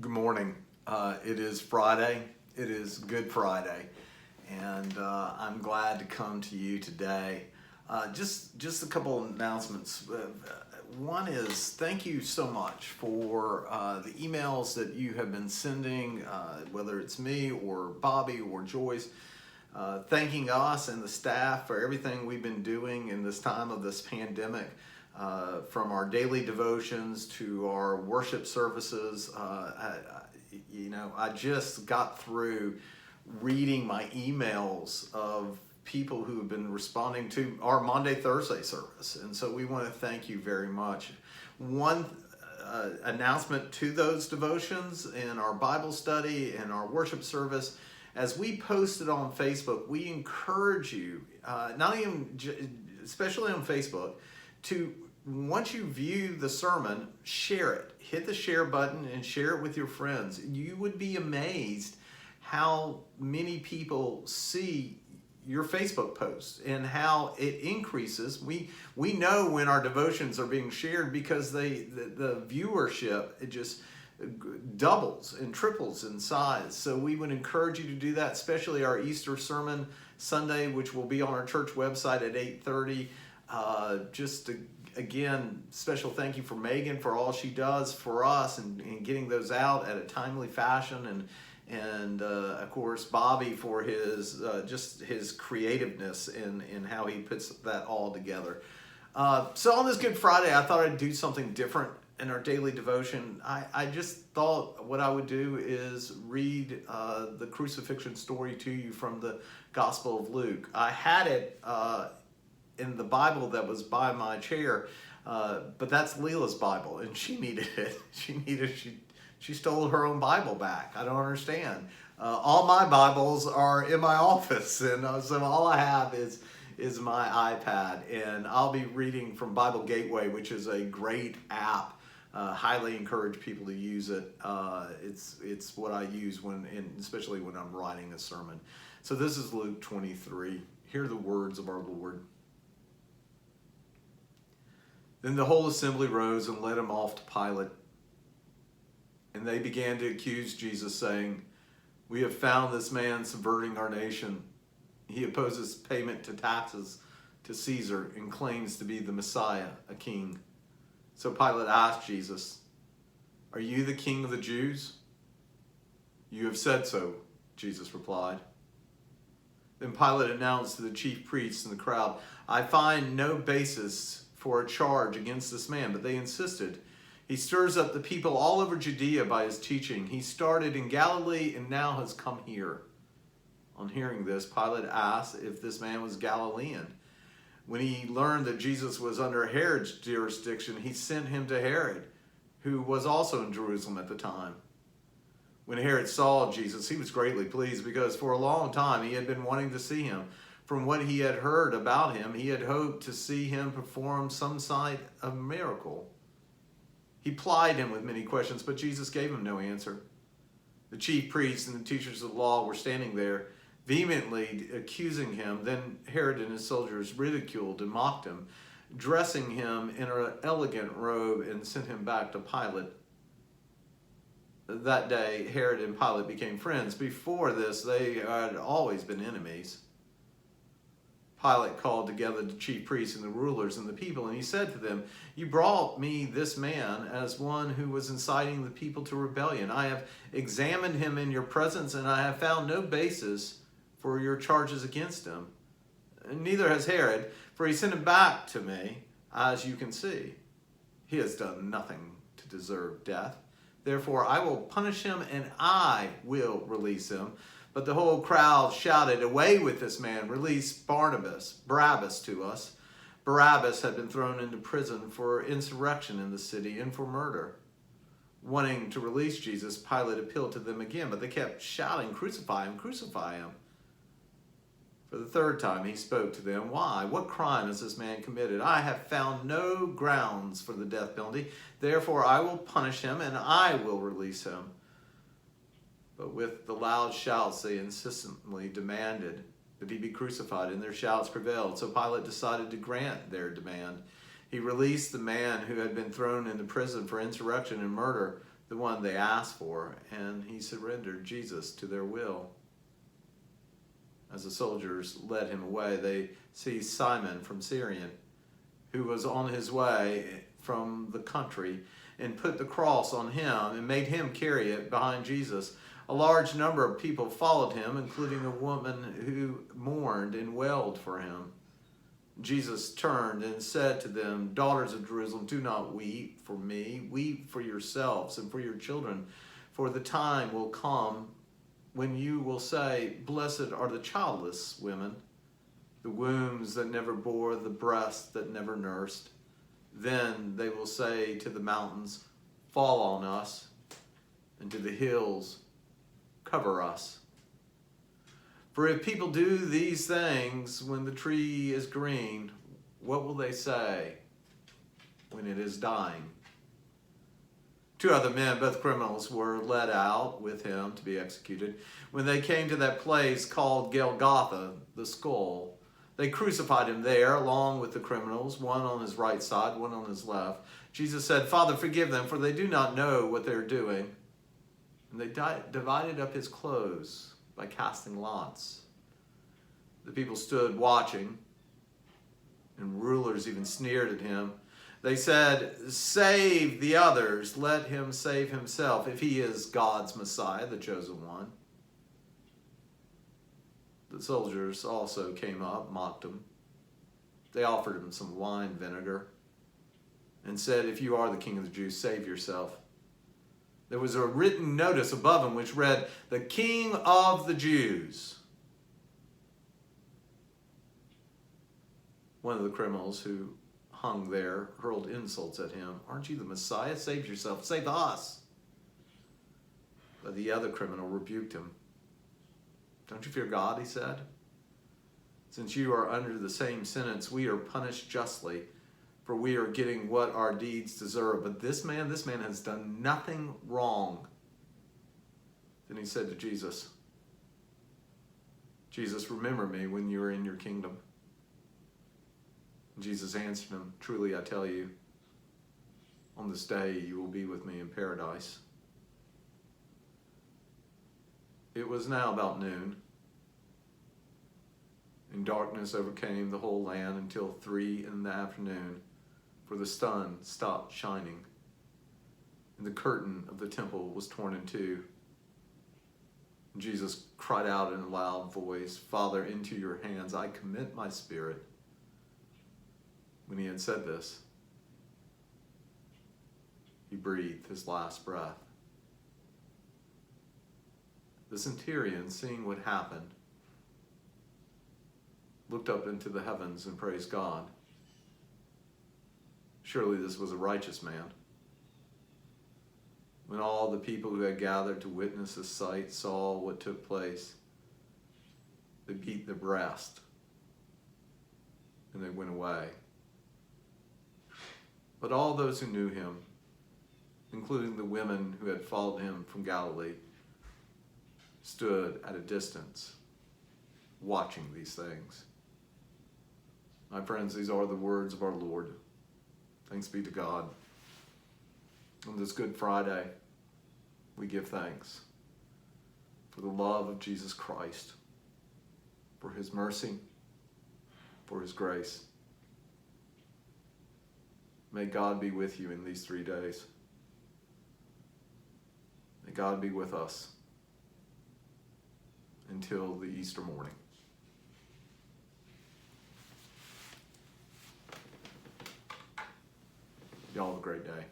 Good morning. It is Friday. It is Good Friday, and I'm glad to come to you today. Just a couple of announcements. One is thank you so much for the emails that you have been sending, whether it's me or Bobby or Joyce, thanking us and the staff for everything we've been doing in this time of this pandemic. From our daily devotions to our worship services, I just got through reading my emails of people who have been responding to our Monday, Thursday service. And so we want to thank you very much. One announcement to those devotions in our Bible study and our worship service, as we posted on Facebook, we encourage you, especially on Facebook, to once you view the sermon, share it. Hit the share button and share it with your friends. You would be amazed how many people see your Facebook posts and how it increases. We know when our devotions are being shared because the viewership, it just doubles and triples in size. So we would encourage you to do that, especially our Easter sermon Sunday, which will be on our church website at 8:30. Again, special thank you for Megan for all she does for us and getting those out at a timely fashion, and of course Bobby for his his creativeness in how he puts that all together. So on this Good Friday, I thought I'd do something different in our daily devotion. I just thought what I would do is read the crucifixion story to you from the Gospel of Luke. I had it in the Bible that was by my chair, but that's Leela's Bible, and she needed it. She stole her own Bible back. I don't understand. All my Bibles are in my office, and so all I have is my iPad, and I'll be reading from Bible Gateway, which is a great app. Highly encourage people to use it. It's what I use especially when I'm writing a sermon. So this is Luke 23. Hear the words of our Lord. Then the whole assembly rose and led him off to Pilate. And they began to accuse Jesus, saying, "We have found this man subverting our nation. He opposes payment to taxes to Caesar and claims to be the Messiah, a king." So Pilate asked Jesus, "Are you the king of the Jews?" "You have said so," Jesus replied. Then Pilate announced to the chief priests and the crowd, "I find no basis for a charge against this man," but they insisted. "He stirs up the people all over Judea by his teaching. He started in Galilee and now has come here." On hearing this, Pilate asked if this man was Galilean. When he learned that Jesus was under Herod's jurisdiction, he sent him to Herod, who was also in Jerusalem at the time. When Herod saw Jesus, he was greatly pleased because for a long time he had been wanting to see him. From what he had heard about him, he had hoped to see him perform some sort of miracle. He plied him with many questions, but Jesus gave him no answer. The chief priests and the teachers of the law were standing there, vehemently accusing him. Then Herod and his soldiers ridiculed and mocked him, dressing him in an elegant robe, and sent him back to Pilate. That day, Herod and Pilate became friends. Before this, they had always been enemies. Pilate called together the chief priests and the rulers and the people, and he said to them, "You brought me this man as one who was inciting the people to rebellion. I have examined him in your presence, and I have found no basis for your charges against him. And neither has Herod, for he sent him back to me, as you can see. He has done nothing to deserve death. Therefore I will punish him, and I will release him." But the whole crowd shouted, "Away with this man! Release Barabbas to us." Barabbas had been thrown into prison for insurrection in the city and for murder. Wanting to release Jesus, Pilate appealed to them again, but they kept shouting, "Crucify him, crucify him." For the third time he spoke to them. "Why? What crime has this man committed? I have found no grounds for the death penalty. Therefore I will punish him, and I will release him." But with the loud shouts, they insistently demanded that he be crucified, and their shouts prevailed. So Pilate decided to grant their demand. He released the man who had been thrown into prison for insurrection and murder, the one they asked for, and he surrendered Jesus to their will. As the soldiers led him away, they seized Simon from Cyrene, who was on his way from the country, and put the cross on him and made him carry it behind Jesus. A large number of people followed him, including a woman who mourned and wailed for him. Jesus turned and said to them, "Daughters of Jerusalem, do not weep for me. Weep for yourselves and for your children. For the time will come when you will say, 'Blessed are the childless women, the wombs that never bore, the breasts that never nursed.' Then they will say to the mountains, 'Fall on us,' and to the hills, 'Cover us.' For if people do these things when the tree is green, what will they say when it is dying?" 2 other men, both criminals, were led out with him to be executed. When they came to that place called Golgotha, the skull, they crucified him there along with the criminals, one on his right side, one on his left. Jesus said, "Father, forgive them, for they do not know what they're doing." And they divided up his clothes by casting lots. The people stood watching, and rulers even sneered at him. They said, "Save the others, let him save himself, if he is God's Messiah, the chosen one." The soldiers also came up, mocked him. They offered him some wine vinegar and said, "If you are the king of the Jews, save yourself." There was a written notice above him which read, "The King of the Jews." One of the criminals who hung there hurled insults at him. "Aren't you the Messiah? Save yourself. Save us." But the other criminal rebuked him. "Don't you fear God?" he said. "Since you are under the same sentence, we are punished justly, for we are getting what our deeds deserve. But this man has done nothing wrong." Then he said to Jesus, "Jesus, remember me when you are in your kingdom." And Jesus answered him, "Truly I tell you, on this day you will be with me in paradise." It was now about noon, and darkness overcame the whole land until 3 p.m, for the sun stopped shining, and the curtain of the temple was torn in two. And Jesus cried out in a loud voice, "Father, into your hands I commit my spirit." When he had said this, he breathed his last breath. The centurion, seeing what happened, looked up into the heavens and praised God. Surely this was a righteous man. When all the people who had gathered to witness the sight saw what took place, they beat their breast and they went away. But all those who knew him, including the women who had followed him from Galilee, stood at a distance watching these things. My friends, these are the words of our Lord. Thanks be to God. On this Good Friday, we give thanks for the love of Jesus Christ, for his mercy, for his grace. May God be with you in these 3 days. May God be with us until the Easter morning. Y'all have a great day.